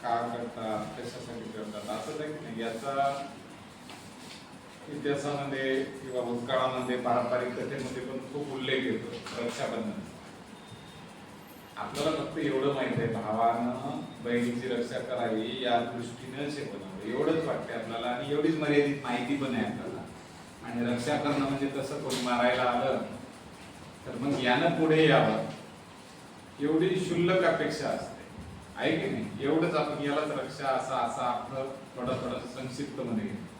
का करतात, कशासाठी करतात, असं नाही. याचा इतिहासामध्ये किंवा भूतकाळामध्ये पारंपरिक कथेमध्ये पण खूप उल्लेख येतो रक्षाबंधन. आपल्याला फक्त एवढं माहित आहे, भावानं बहिणीची रक्षा करावी या दृष्टीने शिकवलं एवढंच वाटते आपल्याला, आणि एवढीच मर्यादित माहिती पण आहे आपल्याला. आणि रक्षा करणं म्हणजे कसं, कोणी मारायला आलं तर मग यानं पुढे यावं एवढी क्षुल्लक अपेक्षा असते, आहे की नाही. एवढंच आपण यालाच रक्षा असा असा अर्थ थोडा संक्षिप्त मध्ये घेतो.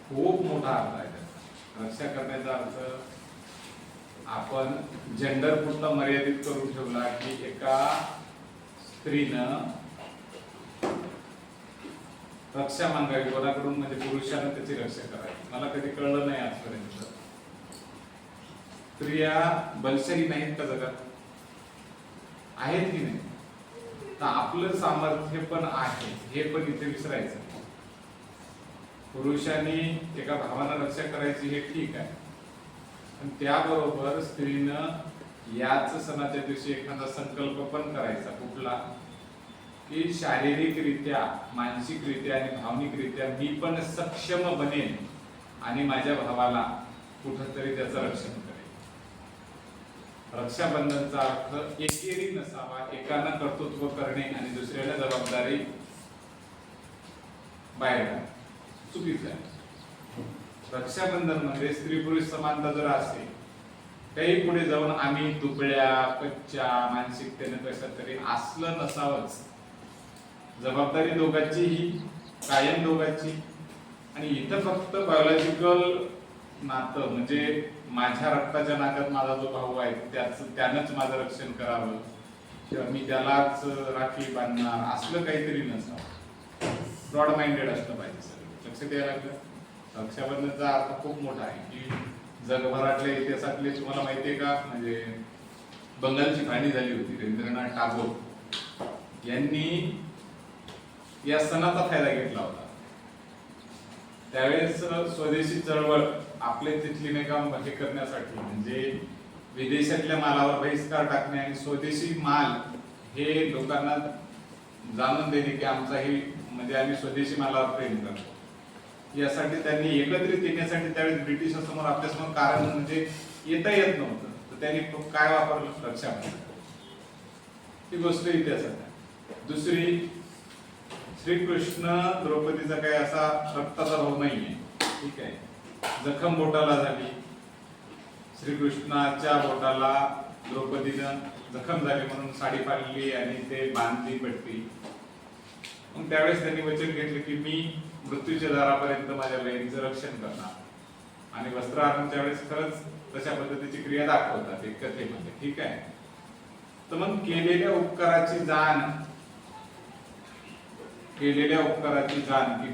खूप मोठा अर्थ आहे त्याचा. रक्षा करण्याचा अर्थ आपण जेंडर पुरता मर्यादित करून ठेवला की एका स्त्रीनं रक्षा मागावी कोणाकडून, म्हणजे पुरुषानं त्याची रक्षा करावी. मला कधी कळलं नाही आजपर्यंत. स्त्रिया बलशाली नाहीत का जगात? आहेत की नाही? तर आपलं सामर्थ्य पण आहे हे पण इथे विसरायचं. पुरुषांनी एका भावानं रक्षा करायची हे ठीक आहे, पण त्याबरोबर स्त्रीनं याच सणाच्या दिवशी एखादा संकल्प पण करायचा. कुठला? की शारीरिकरित्या, मानसिकरित्या आणि भावनिकरित्या मी पण सक्षम बनेन आणि माझ्या भावाला कुठंतरी त्याचं रक्षण करेन. रक्षाबंधनचा अर्थ एकेरी नसावा, एकानं कर्तृत्व करणे आणि दुसऱ्याला जबाबदारी बाहेर चुकीचं आहे. रक्षाबंधन मध्ये स्त्री पुरुष समानता जर असेल, त्याही पुढे जाऊन आम्ही दुबळ्या कच्च्या मानसिकतेने कशा तरी असलं नसावंच. जबाबदारी दोघांचीही, कायम दोघांची. आणि इथं फक्त बायोलॉजिकल नातं म्हणजे माझ्या रक्ताच्या नात्यात माझा जो भाऊ आहे त्यानंच माझं रक्षण करावं किंवा मी त्यालाच राखी बांधणार असलं काहीतरी नसावं. ब्रॉड माइंडेड असलं पाहिजे सगळं. लक्ष द्यायला लागलं. रक्षाबंधनचा अर्थ खूप मोठा आहे की जगभरातल्या इतिहासातले तुम्हाला माहितीये का, म्हणजे बंगालची फाळणी झाली होती. रवींद्रनाथ टागोर यांनी या सणाचा फायदा घेतला होता. त्यावेळेस स्वदेशी चळवळ आपले तिथली नाही का हे करण्यासाठी, म्हणजे विदेशातल्या मालावर बहिष्कार टाकणे आणि स्वदेशी माल हे लोकांना जाणून देणे की आमचा हे म्हणजे आम्ही स्वदेशी मालावर प्रेम करतो, यासाठी त्यांनी एकत्रित येण्यासाठी त्यावेळेस ब्रिटिशांसमोर आपल्यासमोर कारण म्हणजे येता येत नव्हतं, तर त्यांनी काय वापरलं? रक्षाबंधन. ही गोष्ट इतिहासात आहे. दुसरी, श्रीकृष्ण द्रौपदीचा काही असा रक्ताचा भाव नाहीये, ठीक आहे. जखम बोटाला झाली, श्रीकृष्णाच्या बोटाला द्रौपदीनं जखम झाली म्हणून साडी फाडली आणि ते बांधली पट्टी. मग त्यावेळेस त्यांनी वचन घेतलं की मी मृत्यूच्या दारापर्यंत माझ्या बहिणीचं रक्षण करणार, आणि वस्त्रहरणाच्या वेळेस खरंच तशा पद्धतीची क्रिया दाखवतात एक कथेमध्ये, ठीक आहे. तर मग केलेल्या उपकाराची जाण की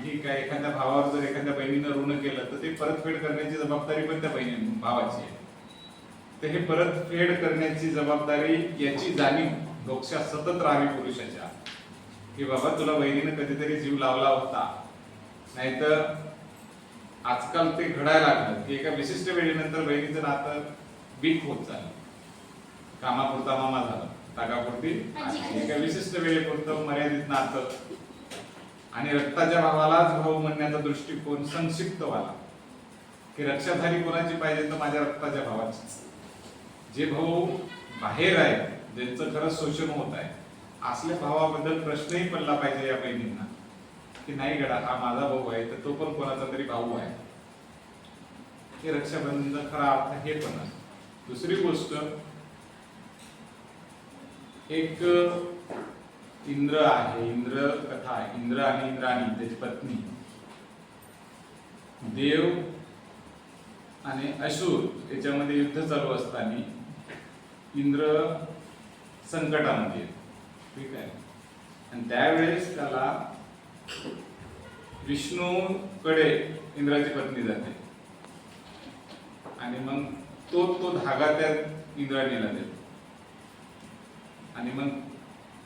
ठीक आहे, एखाद्या भावावर जर एखाद्या बहिणीनं ऋण केलं तर ते परतफेड करण्याची जबाबदारी पण त्या भावाची आहे. तर हे परतफेड करण्याची जबाबदारी याची जाणीव डोक्यात सतत राहावी पुरुषाच्या, की बाबा तुला बहिणीनं कधीतरी जीव लावला होता. नाहीतर आजकाल ते घडायला लागलं की एका विशिष्ट वेळेनंतर बहिणीचं नातं वीक होत चाललं. कामापुरता मामा झालं, टाकापुरती एका विशिष्ट वेळेपुरतं मर्यादित नातं, आणि रक्ताच्या भावालाच भाऊ म्हणण्याचा दृष्टिकोन संक्षिप्त व्हावा की रक्षाधारी कोणाची पाहिजे तर माझ्या रक्ताच्या भावाची. जे भाऊ बाहेर आहे, ज्यांचं खरंच शोषण होत आहे, असल्या भावाबद्दल प्रश्नही पडला पाहिजे या बहिणींना की नाही गडा, हा माझा भाऊ आहे तर तो पण कोणाचा तरी भाऊ आहे. हे रक्षाबंधनचा खरा अर्थ हे पण आहे. दुसरी गोष्ट, एक इंद्र आहे, इंद्र कथा आहे. इंद्र आणि इंद्राणी त्याची पत्नी, देव आणि असुर याच्यामध्ये युद्ध चालू असताना इंद्र संकटामध्ये, ठीक आहे. आणि त्यावेळेस त्याला विष्णूकडे इंद्राची पत्नी जाते आणि मग तो धागा त्या इंद्राणीला देतो, आणि मग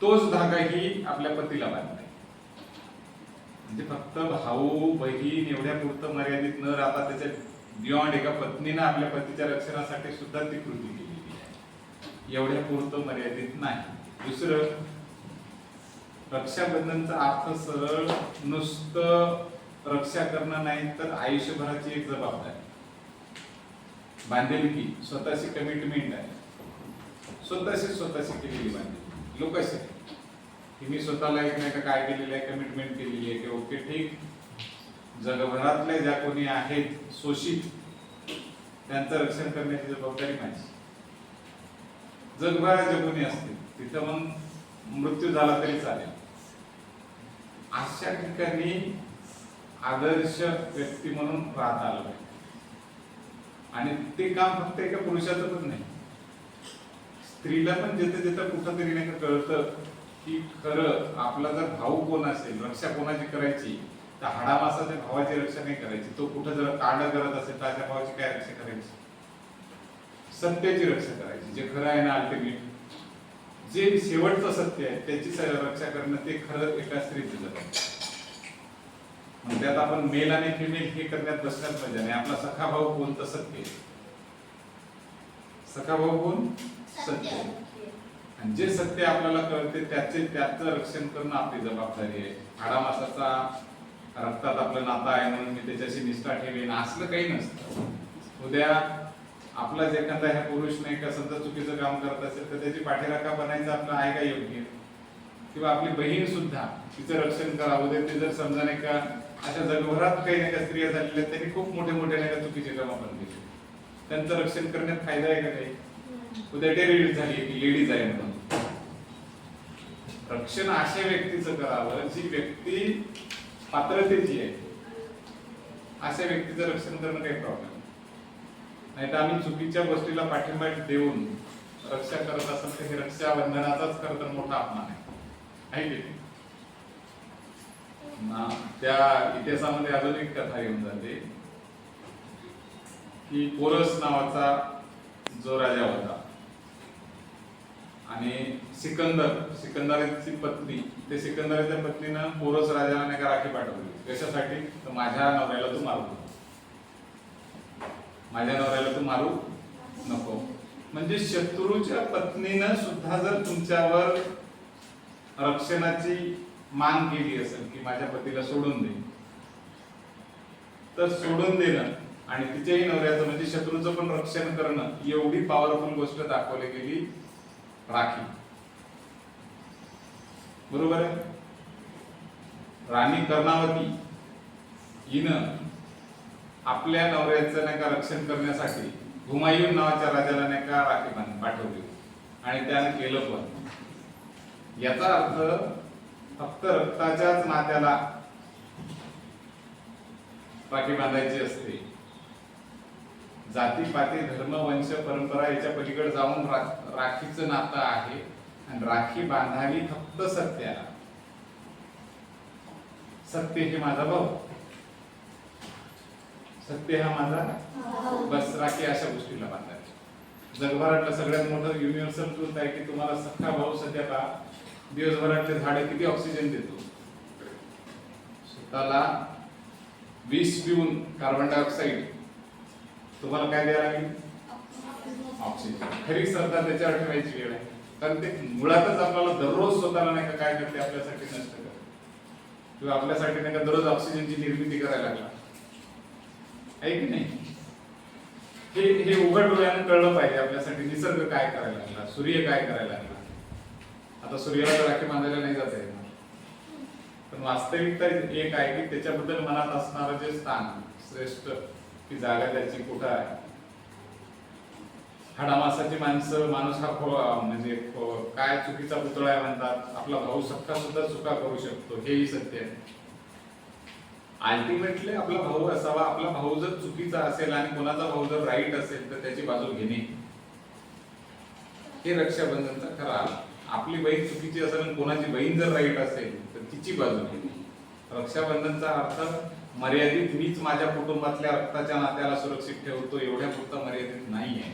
तोच धागा ही आपल्या पतीला बांधते. म्हणजे फक्त भाऊ बहीण एवढ्या पुरतं मर्यादित न राहता त्याच्या बियॉन्ड एका पत्नीनं आपल्या पतीच्या रक्षणासाठी सुद्धा ती कृती केलेली आहे. एवढ्या पुरतं मर्यादित नाही. दुसरं, रक्षाबंधनचा अर्थ सरळ नुसतं रक्षा करणं नाही, तर आयुष्यभराची एक जबाबदारी, बांधिलकी, स्वतःची कमिटमेंट आहे, स्वतःशी केलेली बांधिलकी. लोक असे की मी स्वतःला एक नाही का काय केलेलं आहे, कमिटमेंट केलेली आहे की ओके ठीक, जगभरातल्या ज्या कोणी आहेत शोषित त्यांचं रक्षण करण्याची जबाबदारी माझी. जगभरात जे कोणी असतील तिथं मग मृत्यू झाला तरी चालेल. अशा ठिकाणी आदर्श व्यक्ती म्हणून राहता आलं पाहिजे. आणि ते काम फक्त एका पुरुषाचं पण नाही, स्त्रीला पण जिथे जिथे कुठंतरी नाही का कळतं की खरं आपला जर भाऊ कोण असेल, रक्षा कोणाची करायची, तर हाडामासाच्या भावाची रक्षा नाही करायची. तो कुठं जर कांड करत असेल तर त्या भावाची काय रक्षा करायची? सत्याची रक्षा करायची. जे खरं आहे ना, अल्टिमेट जे शेवटचं सत्य आहे त्याची रक्षा करणं, ते खरं एका स्त्रीचं जबाबदारी. त्यात आपण मेल आणि फिमेल हे करण्यात बसण्यात मजा नाही. आपला सखा भाऊ कोण तर सत्य, सखा भाऊ कोण सत्य, आणि जे सत्य आपल्याला कळते त्याचं रक्षण करणं आपली जबाबदारी आहे. हाडामासाचा रक्तात आपलं नातं आहे म्हणून मी त्याच्याशी निष्ठा ठेवेन असलं काही नसतं. उद्या आपला जे एखादा ह्या पुरुष नाही का समजा चुकीचं काम करत असेल तर त्याची पाठीराखा बनायचं आपलं आहे का योग्य? किंवा आपली बहीण सुद्धा तिचं रक्षण करावं दे. ते जर समजा नाही का अशा जगभरात काही नाही का स्त्रिया झालेल्या त्यांनी खूप मोठे नाही का चुकीचे काम पण केले, त्यांचं रक्षण करण्यात फायदा आहे का काही? उद्या टेररिस्ट झाली की लेडीज आहे म्हणून रक्षण अशा व्यक्तीचं करावं जी व्यक्ती पात्रतेची आहे. अशा व्यक्तीचं रक्षण करणं काही प्रॉब्लेम नाही. तर आम्ही चुकीच्या गोष्टीला पाठिंबा देऊन रक्षा करत असेल तर हे रक्षाबंधनाचाच खरं तर मोठा अपमान आहे की ना. त्या इतिहासामध्ये अजून एक कथा येऊन जाते की पोरस नावाचा जो राजा होता आणि सिकंदराची पत्नी, ते सिकंदराच्या पत्नीनं पोरस राजाला नाही का राखी पाठवली. कशासाठी? तर माझ्या नवऱ्याला तू मारू, माझ्या नवऱ्याला तू मारू नको. म्हणजे शत्रूच्या पत्नीनं सुद्धा जर तुमच्यावर रक्षणाची मान केली असेल की माझ्या पतीला सोडून दे, तर सोडून देणं आणि तिच्याही नवऱ्याचं म्हणजे शत्रूचं पण रक्षण करणं, एवढी पॉवरफुल गोष्ट दाखवली गेली राखी. बरोबर आहे. राणी कर्णावती हिनं आपल्या नवऱ्याचं नाही का रक्षण करण्यासाठी हुमायून नावाच्या राजाला नाही का राखी पाठवली आणि त्याने केलं पण. याचा अर्थ फक्त रक्ताच्याच नात्याला राखी बांधायची असते. जाती पाती धर्म वंश परंपरा याच्या पलीकडे जाऊन राखीचं नातं आहे. आणि राखी बांधावी फक्त सत्याला. सत्य हे माझा भाऊ, सत्य हा माझा बस. राखी अशा गोष्टीला बांधायची. जगभरातलं सगळ्यात मोठं युनिव्हर्सल ट्रूथ आहे की तुम्हाला सख्खा भाऊ सध्या का दिवसभरातले झाडे किती ऑक्सिजन देतो. स्वतःला विष पिऊन कार्बन डायऑक्साईड तुम्हाला काय द्यायला लागेल? ऑक्सिजन. खरी श्रद्धा त्याच्यावर ठेवायची वेळ आहे. कारण ते मुळातच आपल्याला दररोज स्वतःला नाही का काय करते, आपल्यासाठी नष्ट करते किंवा आपल्यासाठी नाही का दररोज ऑक्सिजनची निर्मिती करायला लागला आहे की नाही. हे उघड डोळ्यानं कळलं पाहिजे आपल्यासाठी. निसर्ग काय करायला लागला, सूर्य काय करायला लागला. आता सूर्याला राखी बांधायला नाही जाता येणार, पण वास्तविकता एक आहे की त्याच्याबद्दल मनात असणारं जे स्थान श्रेष्ठ ती जागा त्याची कुठं आहे. हाडामासाची माणसं, माणूस हा म्हणजे काय चुकीचा पुतळा आहे म्हणतात. आपला भाऊ सख्खा सुद्धा चुका करू शकतो, हेही सत्य आहे. अल्टिमेटली आपला भाऊ असावा. आपला भाऊ जर चुकीचा असेल आणि कोणाचा भाऊ जर राईट असेल तर त्याची बाजू घेणे हे रक्षाबंधनचा खरा. आपली बहीण चुकीची असेल आणि कोणाची बहीण जर राईट असेल तर तिची बाजू घेणे. रक्षाबंधनचा अर्थ मर्यादित मीच माझ्या कुटुंबातल्या रक्ताच्या नात्याला सुरक्षित ठेवतो एवढ्या पुरता मर्यादित नाही आहे.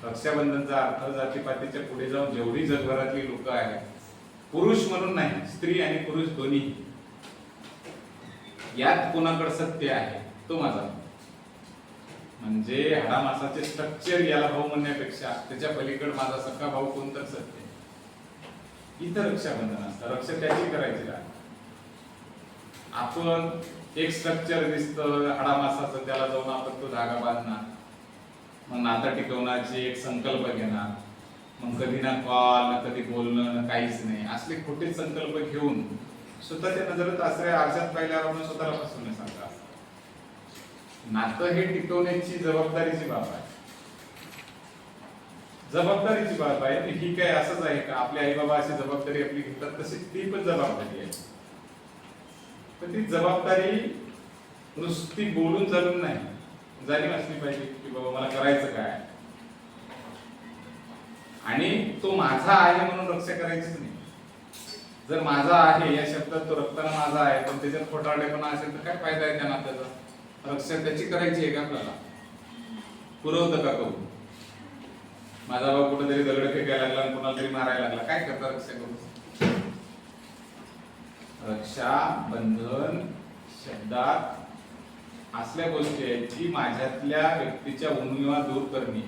रक्षाबंधनचा अर्थ जातीपातीच्या पुढे जाऊन जेवढी जगभरातली लोक आहेत, पुरुष म्हणून नाही, स्त्री आणि पुरुष दोन्ही, यात कोणाकडे सत्य आहे तो माझा. म्हणजे हाडामासाचे स्ट्रक्चर याला भाऊ म्हणण्यापेक्षा त्याच्या पलीकडे माझा सख्खा भाऊ कोणतर सत्य. इथं रक्षाबंधन असतं. रक्षा त्याची करायची राहते. आपण एक स्ट्रक्चर दिसतं हाडामासाचं, त्याला जाऊन आपण तो धागा बांधणार, मग नातं टिकवण्याची एक संकल्प घेणार, मग कधी ना कॉल ना कधी बोलणं ना काहीच नाही, असले खोटे संकल्प घेऊन स्वतःच्या नजरेत आश्रय आरशात पाहिल्यावर आपण स्वतःला फसवणे सांगता. नातं हे टिकवण्याची जबाबदारीची बाब आहे. जबाबदारीची बाब आहे. ही काय असंच आहे का आपले आई बाबा अशी जबाबदारी आपली घेतात तशी ती पण जबाबदारी आहे. पण ती जबाबदारी नुसती बोलून चालून नाही, जाणीव असली पाहिजे की बाबा मला करायचं काय, आणि तो माझा आहे म्हणून रक्षा करायचीच नाही. जर माझा आहे या शब्दात तो रक्ताना माझा आहे पण त्याच्यात खोटारडेपणा असेल तर काय फायदा आहे त्या नात्याचा? रक्षा त्याची करायची आहे का आपल्याला? पुरवतं का करू? माझा भाऊ कुठेतरी दगड फेकायला लागला आणि कोणाला तरी मारायला लागला, काय करता रक्षा करू? रक्षा बंधन शब्दात असल्या गोष्टी आहेत की माझ्यातल्या व्यक्तीच्या उणिवा दूर करणे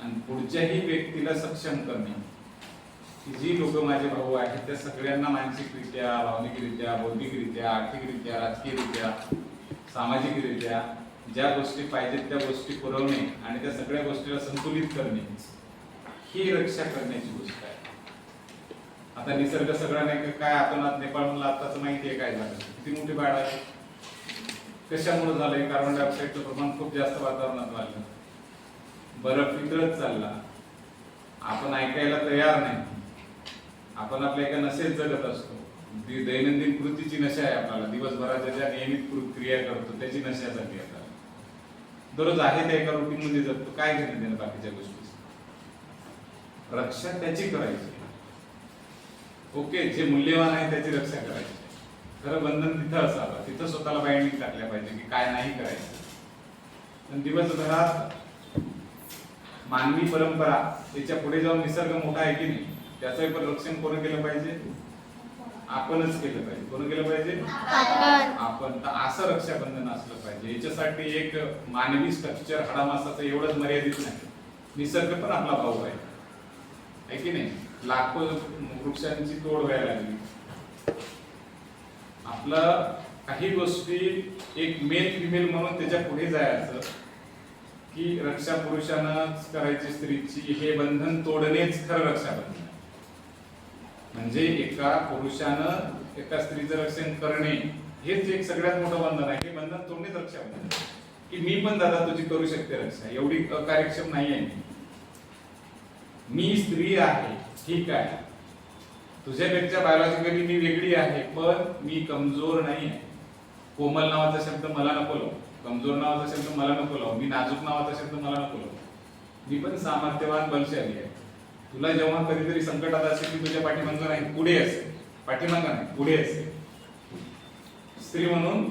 आणि पुढच्याही व्यक्तीला सक्षम करणे. की जी लोक माझे भाऊ आहेत त्या सगळ्यांना मानसिकरित्या, भावनिकरित्या, बौद्धिकरित्या, आर्थिकरित्या, राजकीयरित्या, सामाजिकरित्या ज्या गोष्टी पाहिजेत त्या गोष्टी पुरवणे आणि त्या सगळ्या गोष्टीला संतुलित करणे ही रक्षा करण्याची गोष्ट आहे. आता निसर्ग सगळा नाही काय, आपण आज नेपाळला आताच माहिती आहे काय झालं, किती मोठी बाढ आहे. कशामुळे झालंय? कार्बन डायऑक्साईडचं प्रमाण खूप जास्त वातावरणात वाढलं, बर्फ वितळत चालला, आपण ऐकायला तयार नाही. आपण आपल्या एका नशेत जगत असतो. दैनंदिन कृतीची नशा आहे आपल्याला, दिवसभराच्या ज्या नियमित क्रिया करतो त्याची नशा झाली आपल्याला. दररोज आहे त्या एका रुटीन मध्ये जगतो, काय घेणं देणं बाकीच्या गोष्टी. रक्षा त्याची करायची. ओके, जे मूल्यवान आहे त्याची रक्षा करायची. खरं बंधन तिथं असावं, तिथं स्वतःला बाइंडिंग टाकल्या पाहिजे की काय नाही करायचं. पण दिवसभरात मानवी परंपरा त्याच्या पुढे जाऊन निसर्ग मोठा आहे की नाही, त्याचं पण रक्षण कोण केलं पाहिजे? आपणच केलं पाहिजे. कोण केलं पाहिजे? आपण. तर असं रक्षाबंधन असलं पाहिजे. याच्यासाठी एक मानवी स्ट्रक्चर हाडामासाचं एवढंच मर्यादित नाही, निसर्ग पण आपला भाऊ आहे की नाही. लाखो वृक्षांची तोड व्हायला लागली. आपलं काही गोष्टी एक मेल फिमेल म्हणून त्याच्या पुढे जायचं की रक्षा पुरुषानंच करायची स्त्रीची, हे बंधन तोडणेच खरं रक्षाबंधन. म्हणजे एका पुरुषानं एका स्त्रीचं रक्षण करणे हेच एक सगळ्यात मोठं बंधन आहे. हे बंधन तोडणेच रक्षाबंधन की मी पण दादा तुझी करू शकते रक्षा, एवढी अकार्यक्षम नाही आहे मी स्त्री आहे, ठीक आहे, तुझ्यापेक्षा बायोलॉजिकली मी वेगळी आहे पण मी कमजोर नाही आहे. कोमल नावाचा शब्द मला नको लावू, कमजोर नावाचा शब्द मला नको लावू, मी नाजूक नावाचा शब्द मला नको लावू. मी पण सामर्थ्यवान बलशाली आहे. तुला जेव्हा कधीतरी संकटात असेल की तुझ्या पाठीमागं नाही पुढे असेल, पाठीमागं नाही पुढे असेल, स्त्री म्हणून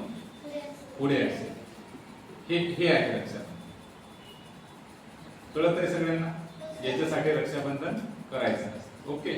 पुढे असेल. हे आहे रक्षाबंधन. कळत आहे सगळ्यांना? याच्यासाठी रक्षाबंधन करायचं. ओके.